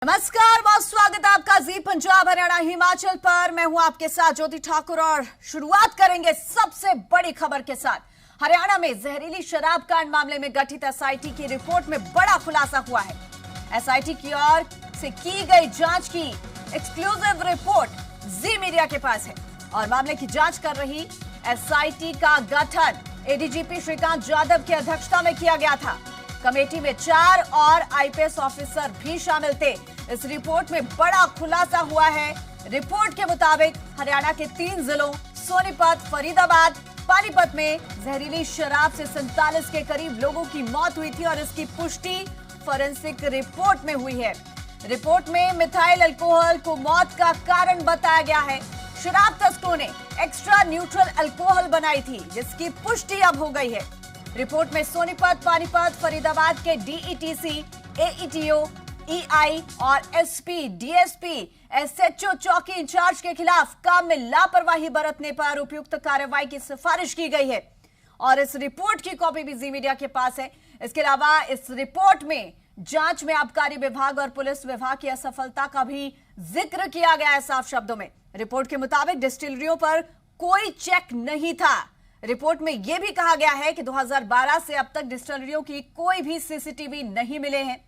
नमस्कार, बहुत स्वागत है आपका जी पंजाब हरियाणा हिमाचल पर। मैं हूं आपके साथ ज्योति ठाकुर और शुरुआत करेंगे सबसे बड़ी खबर के साथ। हरियाणा में जहरीली शराब कांड मामले में गठित एसआईटी की रिपोर्ट में बड़ा खुलासा हुआ है। एसआईटी की ओर से की गई जांच की एक्सक्लूसिव रिपोर्ट जी मीडिया के पास है और मामले की जांच कर रही एसआईटी का गठन एडीजीपी श्रीकांत यादव की अध्यक्षता में किया गया था। कमेटी में 4 और आईपीएस ऑफिसर भी शामिल थे। इस रिपोर्ट में बड़ा खुलासा हुआ है। रिपोर्ट के मुताबिक हरियाणा के 3 जिलों सोनीपत, फरीदाबाद, पानीपत में जहरीली शराब से 47 के करीब लोगों की मौत हुई थी और इसकी पुष्टि फोरेंसिक रिपोर्ट में हुई है। रिपोर्ट में मिथाइल अल्कोहल को मौत का कारण बताया गया है। शराब तस्करों ने एक्स्ट्रा न्यूट्रल अल्कोहल बनाई थी, जिसकी पुष्टि अब हो गई है। रिपोर्ट में सोनीपत, पानीपत, फरीदाबाद के डीईटीसी, एईटीओ, ईआई और एसपी, डीएसपी, एसएचओ चौकी इंचार्ज के खिलाफ काम में लापरवाही बरतने पर उपयुक्त कार्रवाई की सिफारिश की गई है और इस रिपोर्ट की कॉपी भी जी मीडिया के पास है। इसके अलावा इस रिपोर्ट में जांच में आबकारी विभाग और पुलिस विभाग की असफलता का भी जिक्र किया गया है साफ शब्दों में। रिपोर्ट के मुताबिक डिस्टिलरियों पर कोई चेक नहीं था। रिपोर्ट में यह भी कहा गया है कि 2012 से अब तक डिस्टिलरियों की कोई भी सीसीटीवी नहीं मिले हैं।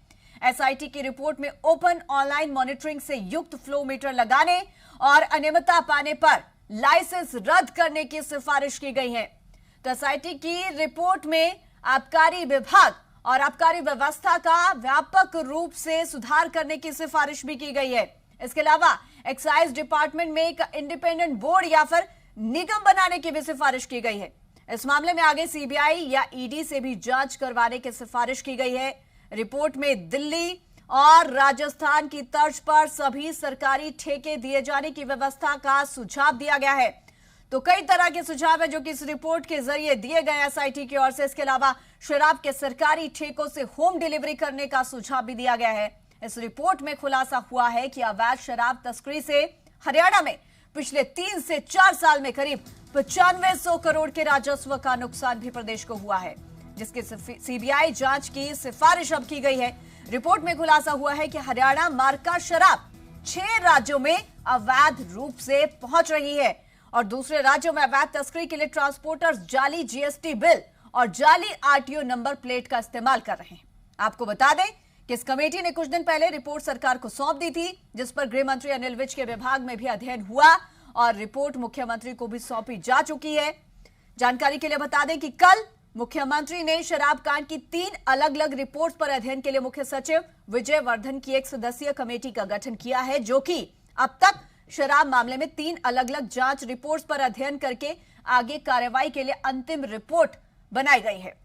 एसआईटी की रिपोर्ट में ओपन ऑनलाइन मॉनिटरिंग से युक्त फ्लो मीटर लगाने और अनियमितता पाने पर लाइसेंस रद्द करने की सिफारिश की गई है। तो एसआईटी की रिपोर्ट में आबकारी विभाग और आबकारी व्यवस्था का व्यापक रूप से सुधार करने की सिफारिश भी की गई है। इसके अलावा एक्साइज डिपार्टमेंट में एक इंडिपेंडेंट बोर्ड या फिर निगम बनाने की भी सिफारिश की गई है। इस मामले में आगे सीबीआई या ईडी से भी जांच करवाने की सिफारिश की गई है। रिपोर्ट में दिल्ली और राजस्थान की तर्ज पर सभी सरकारी ठेके दिए जाने की व्यवस्था का सुझाव दिया गया है। तो कई तरह के सुझाव है जो कि इस रिपोर्ट के जरिए दिए गए एसआईटी की ओर से। इसके अलावा शराब के सरकारी ठेकों से होम डिलीवरी करने का सुझाव भी दिया गया है। इस रिपोर्ट में खुलासा हुआ है कि अवैध शराब तस्करी से हरियाणा में पिछले 3 से 4 साल में करीब 9500 करोड़ के राजस्व का नुकसान भी प्रदेश को हुआ है, जिसकी सीबीआई जांच की सिफारिश अब की गई है। रिपोर्ट में खुलासा हुआ है कि हरियाणा मार्का शराब 6 राज्यों में अवैध रूप से पहुंच रही है और दूसरे राज्यों में अवैध तस्करी के लिए ट्रांसपोर्टर्स जाली जीएसटी बिल और जाली आरटीओ नंबर प्लेट का इस्तेमाल कर रहे हैं। आपको बता दें कि इस कमेटी ने कुछ दिन पहले रिपोर्ट सरकार को सौंप दी थी, जिस पर गृह मंत्री अनिल विज के विभाग में भी अध्ययन हुआ और रिपोर्ट मुख्यमंत्री को भी सौंपी जा चुकी है। जानकारी के लिए बता दें कि कल मुख्यमंत्री ने शराब कांड की 3 अलग अलग रिपोर्ट पर अध्ययन के लिए मुख्य सचिव विजय वर्धन की एक सदस्यीय कमेटी का गठन किया है, जो कि अब तक शराब मामले में 3 अलग अलग जांच रिपोर्ट पर अध्ययन करके आगे कार्रवाई के लिए अंतिम रिपोर्ट बनाई गई है।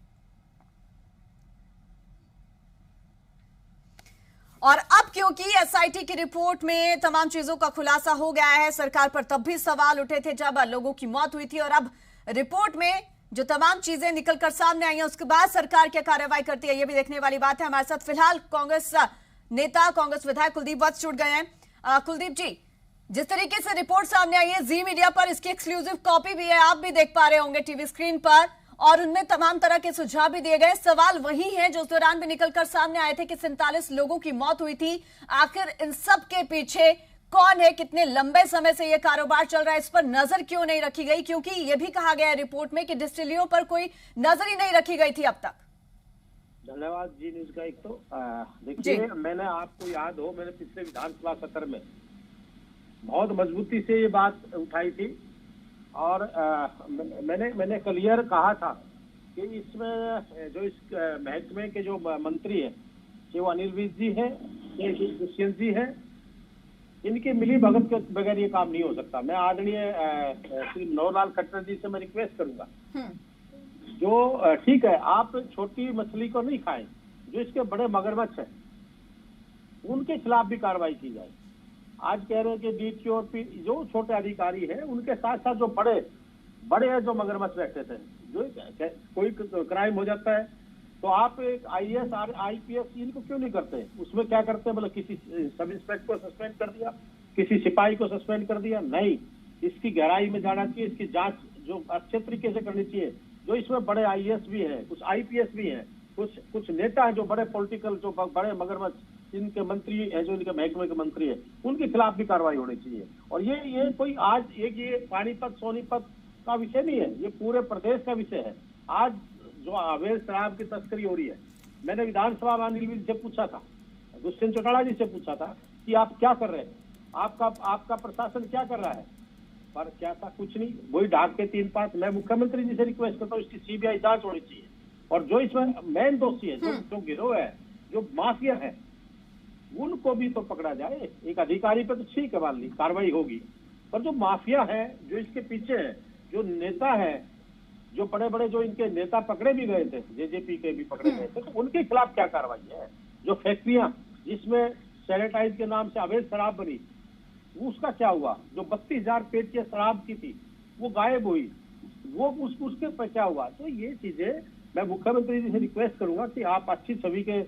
और अब क्योंकि एसआईटी की रिपोर्ट में तमाम चीजों का खुलासा हो गया है, सरकार पर तब भी सवाल उठे थे जब लोगों की मौत हुई थी और अब रिपोर्ट में जो तमाम चीजें निकलकर सामने आई हैं उसके बाद सरकार क्या कार्रवाई करती है, ये भी देखने वाली बात है। हमारे साथ फिलहाल कांग्रेस नेता, कांग्रेस विधायक कुलदीप वत्स जुड़ गए हैं। कुलदीप जी, जिस तरीके से रिपोर्ट सामने आई है जी मीडिया पर, इसकी एक्सक्लूसिव कॉपी भी है, आप भी देख पा रहे होंगे टीवी स्क्रीन पर, और उनमें तमाम तरह के सुझाव भी दिए गए। सवाल वही है जो उस दौरान भी निकलकर सामने आए थे कि 47 लोगों की मौत हुई थी। आखिर इन सब के पीछे कौन है, कितने लंबे समय से यह कारोबार चल रहा है, इस पर नजर क्यों नहीं रखी गई? क्योंकि यह भी कहा गया है रिपोर्ट में कि डिस्टिलरियों पर कोई नजर ही नहीं रखी गई थी अब तक। धन्यवाद जी न्यूज का। एक तो देखिए, मैंने, आपको याद हो, मैंने पिछले विधानसभा सत्र में बहुत मजबूती से ये बात उठाई थी और मैंने क्लियर कहा था कि इसमें जो इस महकमे के जो मंत्री है, कि वो अनिल विज जी है, दुष्यंत जी है, इनकी मिली भगत के बगैर ये काम नहीं हो सकता। मैं आदरणीय श्री नवलाल खट्टर जी से मैं रिक्वेस्ट करूंगा, जो ठीक है, आप छोटी मछली को नहीं खाएं, जो इसके बड़े मगरमच्छ हैं उनके खिलाफ भी कार्रवाई की जाए। आज कह रहे हैं कि डीटी और पी जो छोटे अधिकारी हैं उनके साथ साथ जो बड़े हैं, जो मगरमच्छ बैठे थे, जो कोई क्राइम हो जाता है तो आप एक आईएएस और आईपीएस इनको क्यों नहीं करते? उसमें क्या करते हैं, मतलब किसी सब इंस्पेक्टर को सस्पेंड कर दिया, किसी सिपाही को सस्पेंड कर दिया? नहीं, इसकी गहराई में जाना चाहिए, इसकी जांच जो अच्छे तरीके से करनी चाहिए। जो इसमें बड़े आईएएस भी हैं, कुछ आईपीएस भी हैं, कुछ नेता हैं जो बड़े पॉलिटिकल, जो बड़े मगरमच्छ इनके मंत्री है, जो इनके महकमे के मंत्री है, उनके खिलाफ भी कार्रवाई होनी चाहिए। और ये कोई आज एक ये पानीपत सोनीपत का विषय नहीं है, ये पूरे प्रदेश का विषय है। आज जो अवैध शराब की तस्करी हो रही है, मैंने विधानसभा में अनिल विज से पूछा था, दुष्यंत चौटाला जी से पूछा था कि आप क्या कर रहे हैं, आपका प्रशासन क्या कर रहा है, पर क्या था, कुछ नहीं। वही ढाक के 3 पास। मैं मुख्यमंत्री जी से रिक्वेस्ट करता हूँ, इसकी सीबीआई जांच होनी चाहिए। और जो इसमें मेन दोषी है, जो गिरोह है, जो माफिया है, उनको भी तो पकड़ा जाए। एक अधिकारी पे तो ठीक है, मान ली कार्रवाई होगी, पर जो माफिया है, जो इसके पीछे है, जो नेता है, जो बड़े बड़े जो इनके नेता पकड़े भी गए थे, जेजेपी के भी पकड़े गए थे, तो उनके खिलाफ क्या कार्रवाई है। जो फैक्ट्रियां जिसमें सैनिटाइज के नाम से अवैध शराब बनी, उसका क्या हुआ। जो 32,000 पेट की शराब की थी, वो गायब हुई, वो उसके पर क्या हुआ। तो ये चीजें मैं मुख्यमंत्री जी से रिक्वेस्ट करूंगा कि आप अच्छी छवि के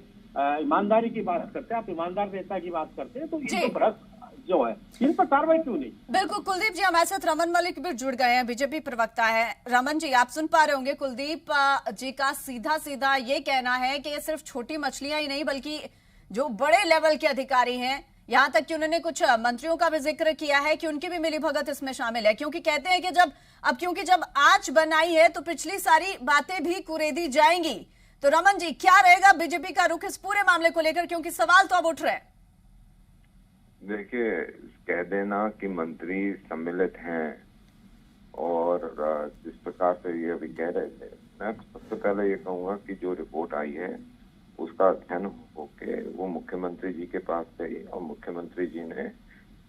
ईमानदारी की बात करते हैं, आप ईमानदार नेता की बात करते हैं, तो ये तो भ्रष्ट जो है, इन पर कार्रवाई क्यों नहीं। बिल्कुल कुलदीप जी, हमारे साथ रमन मलिक भी जुड़ गए हैं, बीजेपी प्रवक्ता है। रमन जी, आप सुन पा रहे होंगे कुलदीप जी का सीधा ये कहना है कि ये सिर्फ छोटी मछलियां ही नहीं, बल्कि जो बड़े लेवल के अधिकारी हैं, यहाँ तक कि उन्होंने कुछ मंत्रियों का भी जिक्र किया है कि उनकी भी मिलीभगत इसमें शामिल है, क्योंकि कहते हैं कि जब आंच बनाई है तो पिछली सारी बातें भी कुरेदी जाएंगी। तो रमन जी, क्या रहेगा बीजेपी का रुख इस पूरे मामले को लेकर, क्योंकि सवाल तो अब उठ रहे हैं। देखिए, कह देना कि मंत्री सम्मिलित हैं और जिस प्रकार से ये अभी कह रहे थे, मैं सबसे पहले ये कहूंगा कि जो रिपोर्ट आई है उसका अध्ययन होके वो मुख्यमंत्री जी के पास गई और मुख्यमंत्री जी ने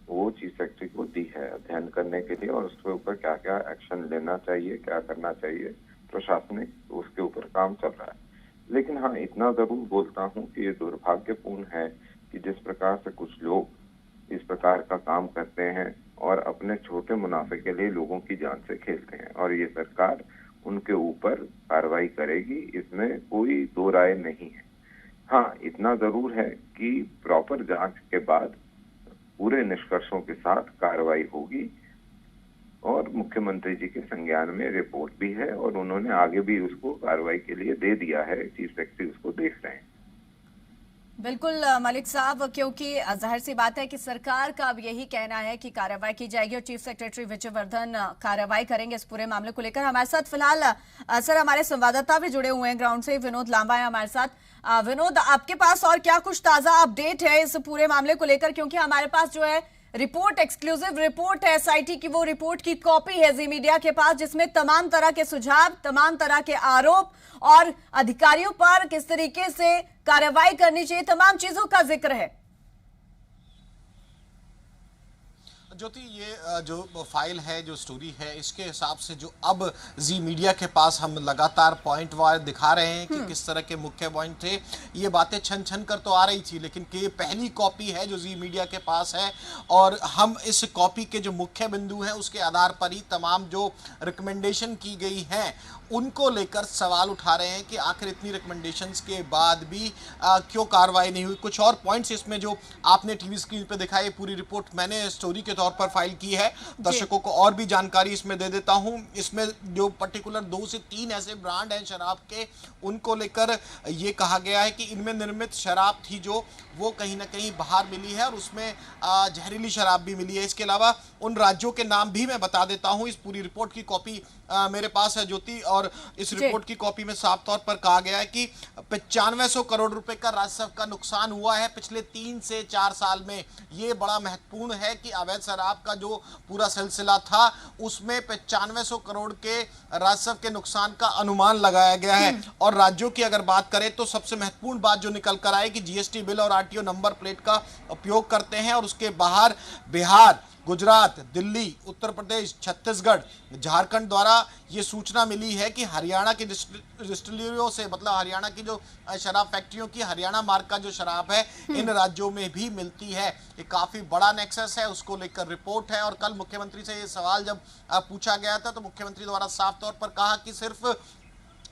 वो चीफ सेक्रेटरी को दी है अध्ययन करने के लिए, और उसके ऊपर क्या क्या एक्शन लेना चाहिए, क्या करना चाहिए प्रशासनिक, उसके ऊपर काम चल रहा है। लेकिन हाँ, इतना जरूर बोलता हूँ कि ये दुर्भाग्यपूर्ण है कि जिस प्रकार से कुछ लोग इस प्रकार का काम करते हैं और अपने छोटे मुनाफे के लिए लोगों की जान से खेलते हैं, और ये सरकार उनके ऊपर कार्रवाई करेगी, इसमें कोई दो राय नहीं है। हाँ, इतना जरूर है कि प्रॉपर जांच के बाद पूरे निष्कर्षों के साथ कार्रवाई होगी, और मुख्यमंत्री जी के संज्ञान में रिपोर्ट भी है और उन्होंने आगे भी उसको कार्रवाई के लिए दे दिया है, चीफ सेक्रेटरी उसको देख रहे हैं। बिल्कुल मलिक साहब, क्योंकि जाहिर सी बात है कि सरकार का अब यही कहना है कि कार्रवाई की जाएगी और चीफ सेक्रेटरी विजय वर्धन कार्रवाई करेंगे इस पूरे मामले को लेकर। हमारे साथ फिलहाल सर हमारे संवाददाता भी जुड़े हुए हैं ग्राउंड से, विनोद लांबा है हमारे साथ। विनोद, आपके पास और क्या कुछ ताजा अपडेट है इस पूरे मामले को लेकर, क्योंकि हमारे पास जो है रिपोर्ट, एक्सक्लूसिव रिपोर्ट है एसआईटी की, वो रिपोर्ट की कॉपी है जी मीडिया के पास, जिसमें तमाम तरह के सुझाव, तमाम तरह के आरोप और अधिकारियों पर किस तरीके से कार्रवाई करनी चाहिए, तमाम चीजों का जिक्र है। ज्योति, ये जो फाइल है, जो स्टोरी है, इसके हिसाब से जो अब जी मीडिया के पास हम लगातार पॉइंट वार दिखा रहे हैं कि किस तरह के मुख्य पॉइंट थे, ये बातें छन छन कर तो आ रही थी, लेकिन कि पहली कॉपी है जो जी मीडिया के पास है, और हम इस कॉपी के जो मुख्य बिंदु हैं उसके आधार पर ही तमाम जो रिकमेंडेशन की गई हैं उनको लेकर सवाल उठा रहे हैं कि आखिर इतनी रिकमेंडेशंस के बाद भी क्यों कार्रवाई नहीं हुई। कुछ और पॉइंट्स इसमें जो आपने टीवी स्क्रीन पे दिखाई, पूरी रिपोर्ट मैंने स्टोरी के तौर पर फाइल की है, दर्शकों को और भी जानकारी इसमें दे देता हूं। इसमें जो पर्टिकुलर 2 से 3 ऐसे ब्रांड हैं शराब के, उनको लेकर ये कहा गया है कि इनमें निर्मित शराब थी जो वो कहीं ना कहीं बाहर मिली है और उसमें जहरीली शराब भी मिली है। इसके अलावा उन राज्यों के नाम भी मैं बता देता हूं। इस पूरी रिपोर्ट की कॉपी मेरे पास है ज्योति, और इस रिपोर्ट की कॉपी में साफ तौर पर कहा गया है कि 9500 करोड़ रुपए का राजस्व का नुकसान हुआ है पिछले 3 से 4 साल में। ये बड़ा महत्वपूर्ण है कि अवैध शराब का जो पूरा सिलसिला था उसमें 9500 करोड़ के राजस्व के नुकसान का अनुमान लगाया गया है। और राज्यों की अगर बात करें तो सबसे महत्वपूर्ण बात जो निकल कर आए कि जीएसटी बिल और आरटीओ नंबर प्लेट का उपयोग करते हैं, और उसके बाहर बिहार, गुजरात, दिल्ली, उत्तर प्रदेश, छत्तीसगढ़, झारखंड द्वारा ये सूचना मिली है कि हरियाणा की डिस्टिलरियों से, मतलब हरियाणा की जो शराब फैक्ट्रियों की हरियाणा मार्क का जो शराब है इन राज्यों में भी मिलती है। ये काफी बड़ा नेक्सस है, उसको लेकर रिपोर्ट है। और कल मुख्यमंत्री से ये सवाल जब पूछा गया था तो मुख्यमंत्री द्वारा साफ तौर पर कहा कि सिर्फ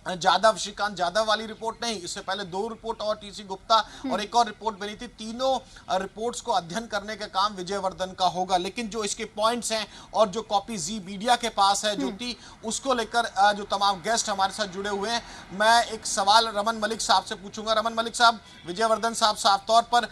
जाधव, श्रीकांत जाधव वाली रिपोर्ट नहीं, इससे पहले 2 रिपोर्ट और टीसी गुप्ता और एक और रिपोर्ट बनी थी। तीनों रिपोर्ट्स को अध्ययन करने का काम विजयवर्धन का होगा, लेकिन जो इसके पॉइंट्स हैं और जो कॉपी जी मीडिया के पास है ज्योति, उसको लेकर जो तमाम गेस्ट हमारे साथ जुड़े हुए हैं, मैं एक सवाल रमन मलिक साहब से पूछूंगा। रमन मलिक साहब, विजयवर्धन साहब साफ तौर पर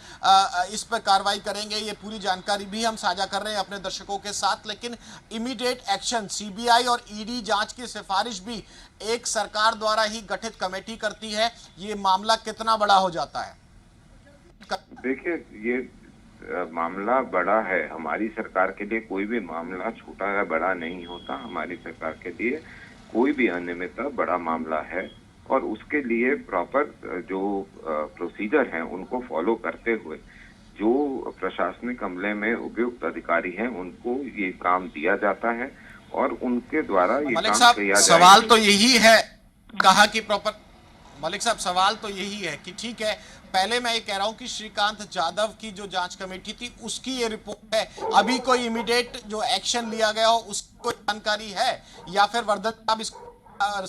इस पर कार्रवाई करेंगे, ये पूरी जानकारी भी हम साझा कर रहे हैं अपने दर्शकों के साथ, लेकिन इमीडिएट एक्शन सीबीआई और ईडी जांच की सिफारिश भी एक सरकार द्वारा ही गठित कमेटी करती है, ये मामला कितना बड़ा हो जाता है? देखिए, ये मामला बड़ा है। हमारी सरकार के लिए कोई भी मामला छोटा या बड़ा नहीं होता। हमारी सरकार के लिए कोई भी अनियमितता बड़ा मामला है और उसके लिए प्रॉपर जो प्रोसीजर हैं उनको फॉलो करते हुए जो प्रशासनिक अमले में उपयुक्त अधिकारी हैं उनको ये काम दिया जाता है और उनके द्वारा ये मलिक काम साहब, किया जाएगा। सवाल तो यही है, कहा कि प्रॉपर मलिक साहब, सवाल तो यही है कि ठीक है, पहले मैं ये कह रहा हूं कि श्रीकांत जाधव की जो जांच कमेटी थी उसकी ये रिपोर्ट है, अभी कोई इमीडिएट जो एक्शन लिया गया हो उसकी कोई जानकारी है, या फिर वर्धन साहब इस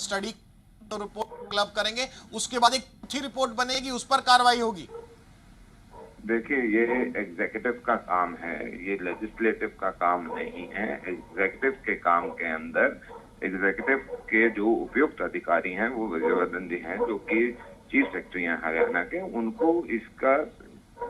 स्टडी तो रिपोर्ट क्लब करेंगे, उसके बाद एक अच्छी रिपोर्ट बनेगी, उस पर कार्रवाई होगी? देखिए, ये एग्जीक्यूटिव का काम है, ये लेजिस्लेटिव का काम नहीं है। एग्जीक्यूटिव के काम के अंदर एग्जीक्यूटिव के जो उपयुक्त अधिकारी हैं वो विजयवर्धन जी हैं, जो कि चीफ सेक्रेटरी हैं हरियाणा के, उनको इसका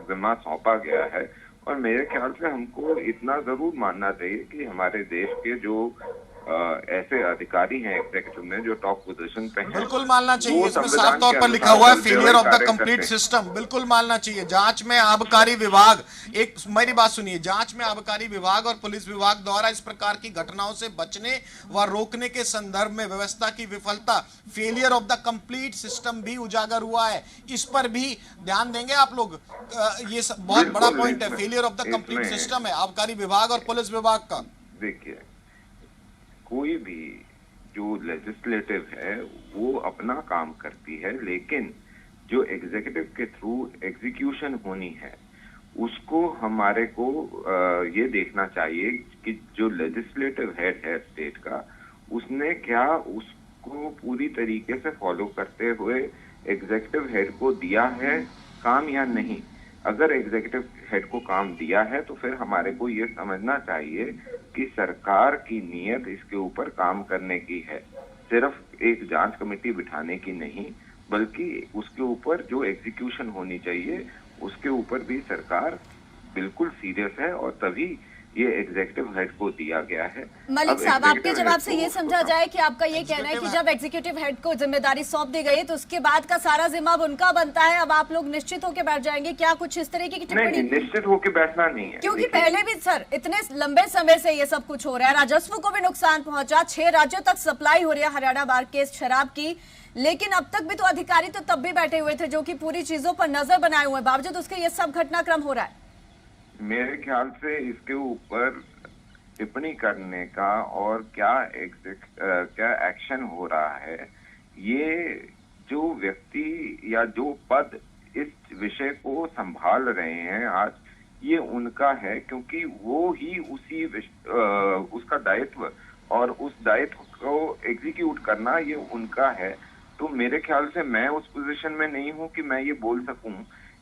जिम्मा सौंपा गया है। और मेरे ख्याल से हमको इतना जरूर मानना चाहिए कि हमारे देश के जो ऐसे अधिकारी हैं एग्जीक्यूटिव में जो टॉप पोजीशन पे हैं, बिल्कुल मानना चाहिए, इसमें साफ तौर पर लिखा हुआ है failure of the complete system, बिल्कुल मानना चाहिए। जांच में आबकारी विभाग, एक मेरी बात सुनिए, जांच में आबकारी विभाग और पुलिस विभाग द्वारा इस प्रकार की घटनाओं से बचने व रोकने के संदर्भ में व्यवस्था की विफलता, failure of the complete system भी उजागर हुआ है, इस पर भी ध्यान देंगे आप लोग? ये बहुत बड़ा पॉइंट है, failure of the complete system है आबकारी विभाग और पुलिस विभाग का। देखिए, कोई भी जो लेजिस्लेटिव है वो अपना काम करती है, लेकिन जो एग्जीक्यूटिव के थ्रू एग्जीक्यूशन होनी है उसको हमारे को ये देखना चाहिए कि जो लेजिस्लेटिव हेड है स्टेट का, उसने क्या उसको पूरी तरीके से फॉलो करते हुए एग्जीक्यूटिव हेड को दिया है काम या नहीं। अगर एग्जीक्यूटिव हेड को काम दिया है तो फिर हमारे को ये समझना चाहिए कि सरकार की नीयत इसके ऊपर काम करने की है, सिर्फ एक जांच कमेटी बिठाने की नहीं, बल्कि उसके ऊपर जो एग्जीक्यूशन होनी चाहिए उसके ऊपर भी सरकार बिल्कुल सीरियस है और तभी ये एग्जीक्यूटिव हेड को दिया गया है। मलिक साहब, आपके जवाब से ये समझा जाए कि आपका ये कहना है कि जब एग्जीक्यूटिव हेड को जिम्मेदारी सौंप दी गई तो उसके बाद का सारा जिम्मा अब उनका बनता है, अब आप लोग निश्चित होकर बैठ जाएंगे क्या? कुछ इस तरीके की टिप्पणी? नहीं, निश्चित होकर बैठना नहीं है, क्योंकि पहले भी सर इतने लंबे समय से ये सब कुछ हो रहा है, राजस्व को भी नुकसान पहुंचा, 6 राज्यों तक सप्लाई हो रही है हरियाणा बार के शराब की, लेकिन अब तक भी तो अधिकारी तो तब भी बैठे हुए थे जो कि पूरी चीजों पर नजर बनाए हुए, बावजूद उसके ये सब घटनाक्रम हो रहा है। मेरे ख्याल से इसके ऊपर टिप्पणी करने का और क्या एक्शन हो रहा है, ये जो व्यक्ति या जो पद इस विषय को संभाल रहे हैं आज, ये उनका है, क्योंकि वो ही उसका दायित्व और उस दायित्व को एग्जीक्यूट करना ये उनका है। तो मेरे ख्याल से मैं उस पोजीशन में नहीं हूं कि मैं ये बोल सकूं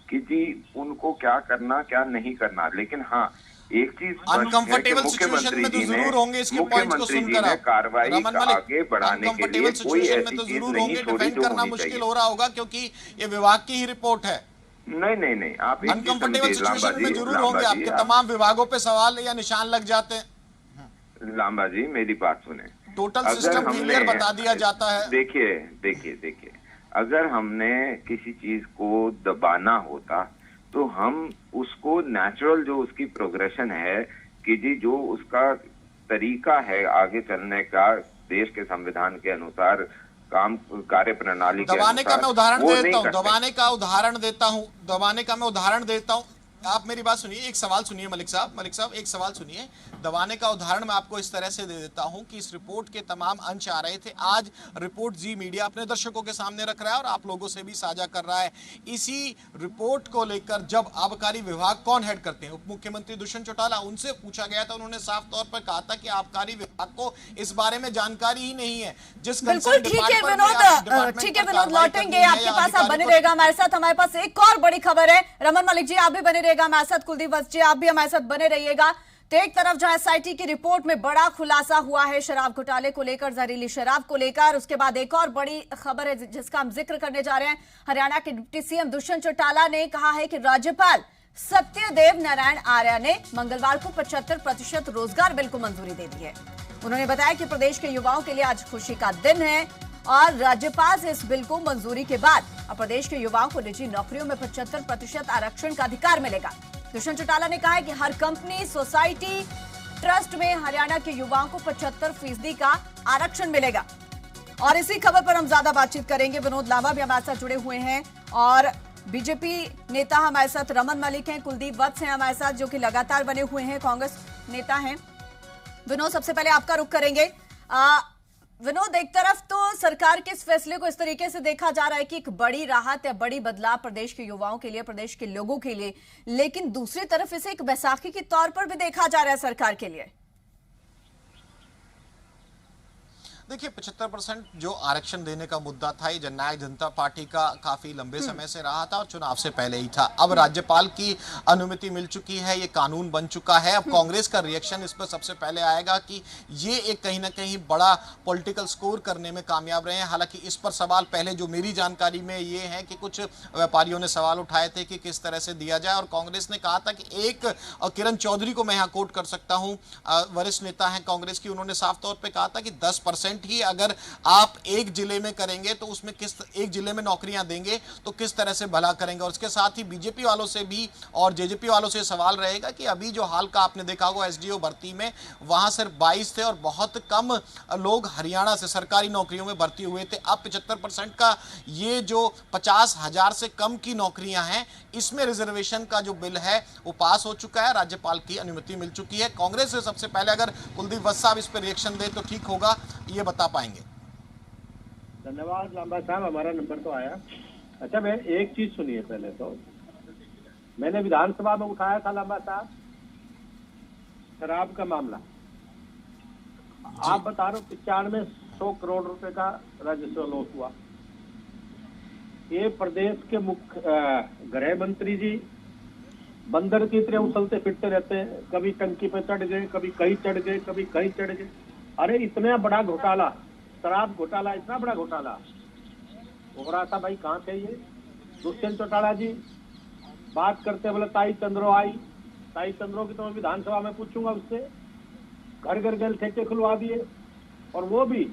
कि जी उनको क्या करना क्या नहीं करना, लेकिन हाँ एक चीज अनकंफर्टेबल सिचुएशन में तो जरूर होंगे, इसके पॉइंट्स को सुनकर आप कार्रवाई आगे बढ़ाने के लिए कोई ऐसी चीज नहीं छोड़ी जो करना मुश्किल हो रहा होगा, क्योंकि ये विभाग की ही रिपोर्ट है। नहीं, आप अनकंफर्टेबल सिचुएशन में जरूर होंगे, आपके तमाम विभागों पे सवाल या निशान लग जाते हैं। लांबा जी, मेरी बात सुने, टोटल सिस्टम फेलियर बता दिया जाता है। देखिए, अगर हमने किसी चीज को दबाना होता तो हम उसको नेचुरल जो उसकी प्रोग्रेशन है कि जी जो उसका तरीका है आगे चलने का देश के संविधान के अनुसार काम कार्य प्रणाली के दबाने का मैं उदाहरण वो देता हूँ, नहीं दबाने का मैं उदाहरण देता हूँ, आप मेरी बात सुनिए, एक सवाल सुनिए मलिक साहब एक सवाल सुनिए। दबाने का उदाहरण मैं आपको इस तरह से दे देता हूं कि इस रिपोर्ट के तमाम अंश आ रहे थे, आज रिपोर्ट जी मीडिया अपने दर्शकों के सामने रख रहा है और आप लोगों से भी साझा कर रहा है। इसी रिपोर्ट को लेकर जब आबकारी विभाग कौन हेड करते हैं, उप मुख्यमंत्री दुष्यंत चौटाला, उनसे पूछा गया था, उन्होंने साफ तौर पर कहा था कि आबकारी विभाग को इस बारे में जानकारी ही नहीं है। जिस बिल्कुल ठीक है विनोद, लौटेंगे आपके पास, आप बने रहेगा हमारे साथ। हमारे पास एक और बड़ी खबर है, रमन मलिक जी आप भी बने रहेगा हमारे साथ, कुलदीप वत्स जी आप भी हमारे साथ बने रहिएगा। तो एक तरफ जहां एसआईटी की रिपोर्ट में बड़ा खुलासा हुआ है शराब घोटाले को लेकर, जहरीली शराब को लेकर, उसके बाद एक और बड़ी खबर है जिसका हम जिक्र करने जा रहे हैं। हरियाणा के डिप्टी सीएम दुष्यंत चौटाला ने कहा है कि राज्यपाल सत्यदेव नारायण आर्य ने मंगलवार को 75% रोजगार बिल को मंजूरी दे दी है। उन्होंने बताया कि प्रदेश के युवाओं के लिए आज खुशी का दिन है और राज्यपाल से इस बिल को मंजूरी के बाद अब प्रदेश के युवाओं को निजी नौकरियों में 75% आरक्षण का अधिकार मिलेगा। दुष्यंत चौटाला ने कहा है कि हर कंपनी, सोसाइटी, ट्रस्ट में हरियाणा के युवाओं को 75% का आरक्षण मिलेगा। और इसी खबर पर हम ज्यादा बातचीत करेंगे। विनोद लांबा भी हमारे साथ जुड़े हुए हैं और बीजेपी नेता हमारे साथ रमन मलिक हैं, कुलदीप वत्स हैं हमारे साथ जो कि लगातार बने हुए हैं, कांग्रेस नेता हैं। विनोद, सबसे पहले आपका रुख करेंगे। विनोद, एक तरफ तो सरकार के इस फैसले को इस तरीके से देखा जा रहा है कि एक बड़ी राहत या बड़ी बदलाव प्रदेश के युवाओं के लिए, प्रदेश के लोगों के लिए, लेकिन दूसरी तरफ इसे एक बैसाखी के तौर पर भी देखा जा रहा है सरकार के लिए। देखिए 75% जो आरक्षण देने का मुद्दा था, ये जननायक जनता पार्टी का काफी लंबे समय से रहा था और चुनाव से पहले ही था। अब राज्यपाल की अनुमति मिल चुकी है, ये कानून बन चुका है। अब कांग्रेस का रिएक्शन इस पर सबसे पहले आएगा कि ये एक कहीं ना कहीं बड़ा पॉलिटिकल स्कोर करने में कामयाब रहे हैं। हालांकि इस पर सवाल पहले जो मेरी जानकारी में ये है कि कुछ व्यापारियों ने सवाल उठाए थे कि किस तरह से दिया जाए, और कांग्रेस ने कहा था कि एक किरण चौधरी को मैं यहाँ कोट कर सकता हूँ, वरिष्ठ नेता है कांग्रेस की, उन्होंने साफ तौर पर कहा था कि 10% ही अगर आप एक जिले में करेंगे तो उसमें एक जिले में नौकरियां देंगे तो किस तरह से भला करेंगे। और इसके साथ ही बीजेपी वालों से भी और जेजेपी वालों से सवाल रहेगा कि अभी जो हाल का आपने देखा होगा एसडीओ भर्ती में, वहां सिर्फ 22 थे और बहुत कम लोग हरियाणा से सरकारी नौकरियों में भर्ती हुए थे। अब 75% का ये जो 50,000 से कम की नौकरियां हैं, इसमें रिजर्वेशन का जो बिल है वो पास हो चुका है, राज्यपाल की अनुमति मिल चुकी है। कांग्रेस से सबसे पहले अगर कुलदीप वत्स साहब इस पर रिएक्शन दे तो ठीक होगा, ये बता पाएंगे। धन्यवाद लांबा साहब, हमारा नंबर तो आया। अच्छा, मैं एक चीज सुनिए पहले तो, मैंने विधानसभा में उठाया था लांबा साहब शराब का मामला। आप बता रहे हो 9500 करोड़ रुपए का राजस्व लॉस हुआ। ये प्रदेश के मुख्य गृह मंत्री जी बंदर की तरह उछलते फिरते रहते हैं, कभी टंकी पे चढ़ गए, कभी कहीं चढ़ गए, कभी कहीं चढ़ गए। अरे इतना बड़ा घोटाला, शराब घोटाला, इतना बड़ा घोटाला हो रहा था भाई, कहाँ थे ये? दुष्यंत चौटाला जी बात करते बोले ताई चंद्रो आई, ताई चंद्रो की तो मैं विधानसभा में पूछूंगा उससे। घर घर गल ठेके खुलवा दिए, और वो भी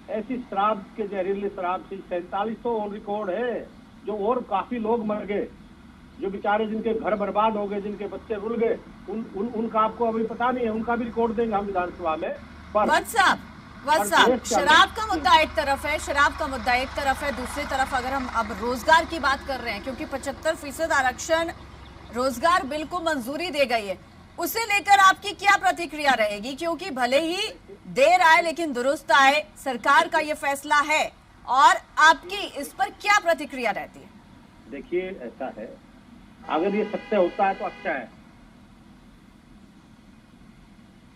ऐसी शराब के जहरीली शराब से 4700 ऑन रिकॉर्ड है, जो और काफी लोग मर गए, जो बेचारे जिनके घर बर्बाद हो गए, जिनके बच्चे रुल गए, उनका आपको अभी पता नहीं है, उनका भी रिकॉर्ड देंगे हम विधानसभा में। शराब का मुद्दा एक तरफ है, शराब का मुद्दा एक तरफ है, दूसरी तरफ अगर हम अब रोजगार की बात कर रहे हैं, क्योंकि 75% आरक्षण रोजगार बिल को मंजूरी दे गई है, उसे लेकर आपकी क्या प्रतिक्रिया रहेगी? क्योंकि भले ही देर आए लेकिन दुरुस्त आए, सरकार का ये फैसला है, और आपकी इस पर क्या प्रतिक्रिया रहती है? देखिए ऐसा है, अगर ये सत्य होता है तो अच्छा है,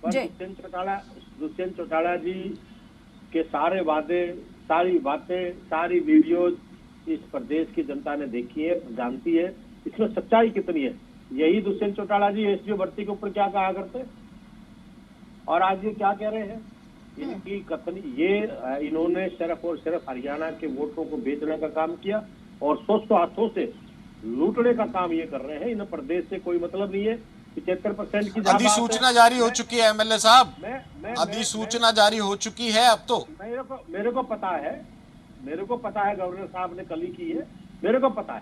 पर दुष्यंत चौटाला जी के सारे वादे, सारी बातें, सारी वीडियोज इस प्रदेश की जनता ने देखी है, जानती है, इसमें सच्चाई कितनी है। यही दुष्यंत चौटाला जी एसडीओ भर्ती के ऊपर क्या कहा करते, और आज ये क्या कह रहे हैं? इनकी कथनी, ये इन्होंने सिर्फ और सिर्फ हरियाणा के वोटों को बेचने का काम किया और 100 हाथों से लूटने का काम ये कर रहे हैं। इन्हें प्रदेश से कोई मतलब नहीं है। 75% की अधिसूचना जारी हो चुकी है एमएलए साहब, अधिसूचना जारी हो चुकी है अब तो। मेरे को पता है, गवर्नर साहब ने कल ही की है, मेरे को पता है,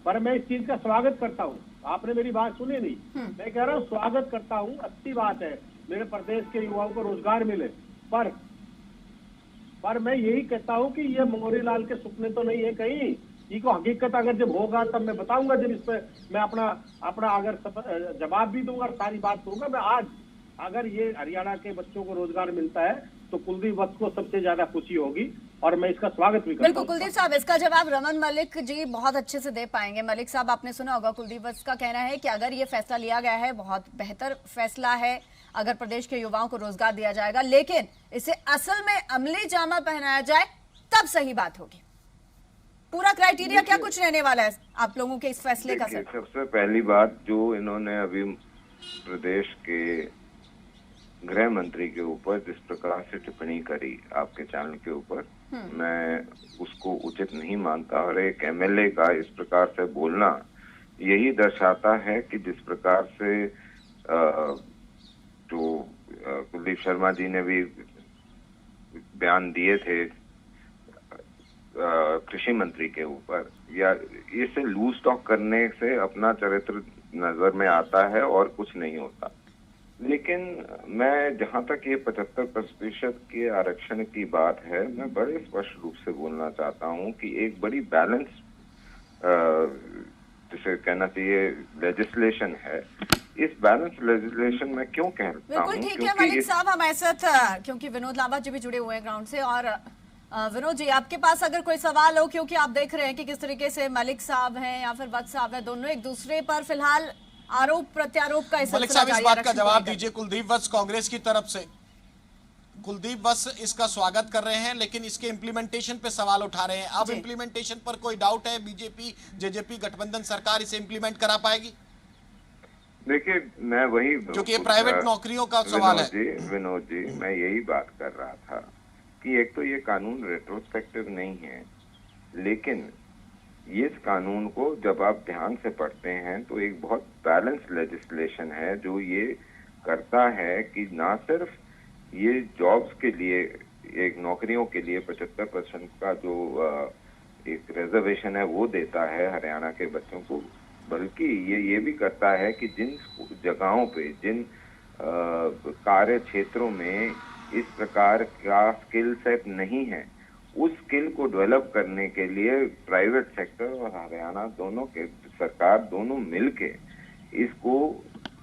पर मैं इस चीज का स्वागत करता हूँ। आपने मेरी बात सुनी नहीं, मैं कह रहा हूँ स्वागत करता हूँ, अच्छी बात है, मेरे प्रदेश के युवाओं को रोजगार मिले, पर मैं यही कहता हूँ कि ये मनोहरी लाल के सपने तो नहीं है कहीं ये को हकीकत अगर जब होगा तब मैं बताऊंगा, जब इस पर मैं अपना अगर जवाब भी दूंगा, सारी बात दूंगा। मैं आज अगर ये हरियाणा के बच्चों को रोजगार मिलता है तो कुलदीप वत्स को सबसे ज्यादा खुशी होगी और मैं इसका स्वागत भी करता हूं। बिल्कुल कुलदीप साहब, इसका जवाब रमन मलिक जी बहुत अच्छे से दे पाएंगे। मलिक साहब, आपने सुना होगा कुलदीप वत्स का कहना है कि अगर ये फैसला लिया गया है, बहुत बेहतर फैसला है अगर प्रदेश के युवाओं को रोजगार दिया जाएगा, लेकिन इसे असल में अमली जामा पहनाया जाए तब सही बात होगी। पूरा क्राइटेरिया क्या कुछ रहने वाला है आप लोगों के इस फैसले का? सर, सबसे पहली बात जो इन्होंने अभी प्रदेश के गृह मंत्री के ऊपर जिस प्रकार से टिप्पणी करी आपके चैनल के ऊपर, मैं उसको उचित नहीं मानता। और एक एमएलए का इस प्रकार से बोलना यही दर्शाता है कि जिस प्रकार से जो कुलदीप शर्मा जी ने भी बयान दिए थे कृषि मंत्री के ऊपर, या इसे लूज टॉक करने से अपना चरित्र नजर में आता है और कुछ नहीं होता। लेकिन मैं जहां तक ये 75% के आरक्षण की बात है, मैं बड़े स्पष्ट रूप से बोलना चाहता हूं कि एक बड़ी बैलेंस जिसे कहना चाहिए लेजिस्लेशन है। इस बैलेंस लेजिस्लेशन में क्यों कहता हूं? बिल्कुल ठीक है मलिक साहब, हमारे साथ क्योंकि विनोद लांबा जी भी जुड़े हुए हैं ग्राउंड से। और विनोद जी, आपके पास अगर कोई सवाल हो, क्योंकि आप देख रहे हैं कि किस तरीके से मलिक साहब हैं या फिर वत्स साहब हैं, दोनों एक दूसरे पर फिलहाल आरोप प्रत्यारोप का मलिक साहब इस बात का जवाब दीजिए। कुलदीप वत्स कांग्रेस की तरफ से, कुलदीप वत्स इसका स्वागत कर रहे हैं लेकिन इसके इम्प्लीमेंटेशन पे सवाल उठा रहे हैं। अब इम्प्लीमेंटेशन पर कोई डाउट है? बीजेपी जेजेपी गठबंधन सरकार इसे इम्प्लीमेंट करा पाएगी? देखिए, मैं वही क्योंकि ये प्राइवेट नौकरियों का सवाल है। विनोद जी, मैं यही बात कर रहा था कि एक तो ये कानून रेट्रोस्पेक्टिव नहीं है, लेकिन इस कानून को जब आप ध्यान से पढ़ते हैं तो एक बहुत बैलेंस लेजिस्लेशन है जो ये करता है कि ना सिर्फ ये जॉब्स के लिए, एक नौकरियों के लिए 75% का जो एक रिजर्वेशन है वो देता है हरियाणा के बच्चों को, बल्कि ये भी करता है कि जिन जगहों पे, जिन कार्य क्षेत्रों में इस प्रकार का स्किल सेट नहीं है, उस स्किल को डेवलप करने के लिए प्राइवेट सेक्टर और हरियाणा दोनों के सरकार दोनों मिलके इसको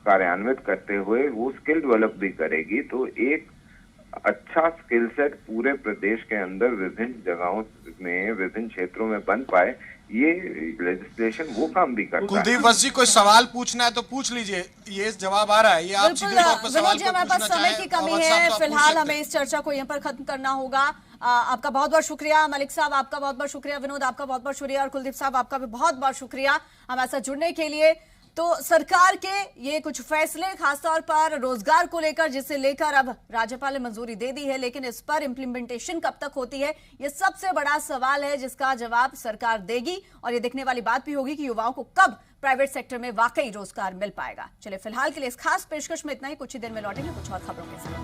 कार्यान्वित करते हुए वो स्किल डेवलप भी करेगी। तो एक अच्छा स्किल सेट पूरे प्रदेश के अंदर विभिन्न जगहों में, विभिन्न क्षेत्रों में बन पाए, ये लेजिस्लेशन वो काम भी करता है। कुलदीप वत्स जी, कोई सवाल पूछना है तो पूछ लीजिए, ये जवाब आ रहा है। ये आप सीधे तौर पर सवाल को हमारे पास समय की कमी है, फिलहाल हमें इस चर्चा को यहाँ पर खत्म करना होगा। आपका बहुत बहुत शुक्रिया मलिक साहब, आपका बहुत बहुत शुक्रिया विनोद, आपका बहुत बहुत शुक्रिया, और कुलदीप साहब आपका भी बहुत बहुत शुक्रिया हमारे साथ जुड़ने के लिए। तो सरकार के ये कुछ फैसले खासतौर पर रोजगार को लेकर, जिसे लेकर अब राज्यपाल ने मंजूरी दे दी है, लेकिन इस पर इंप्लीमेंटेशन कब तक होती है, ये सबसे बड़ा सवाल है जिसका जवाब सरकार देगी। और ये देखने वाली बात भी होगी कि युवाओं को कब प्राइवेट सेक्टर में वाकई रोजगार मिल पाएगा। चलिए, फिलहाल के लिए इस खास पेशकश में इतना ही। कुछ ही देर में लौटेंगे कुछ और खबरों के साथ।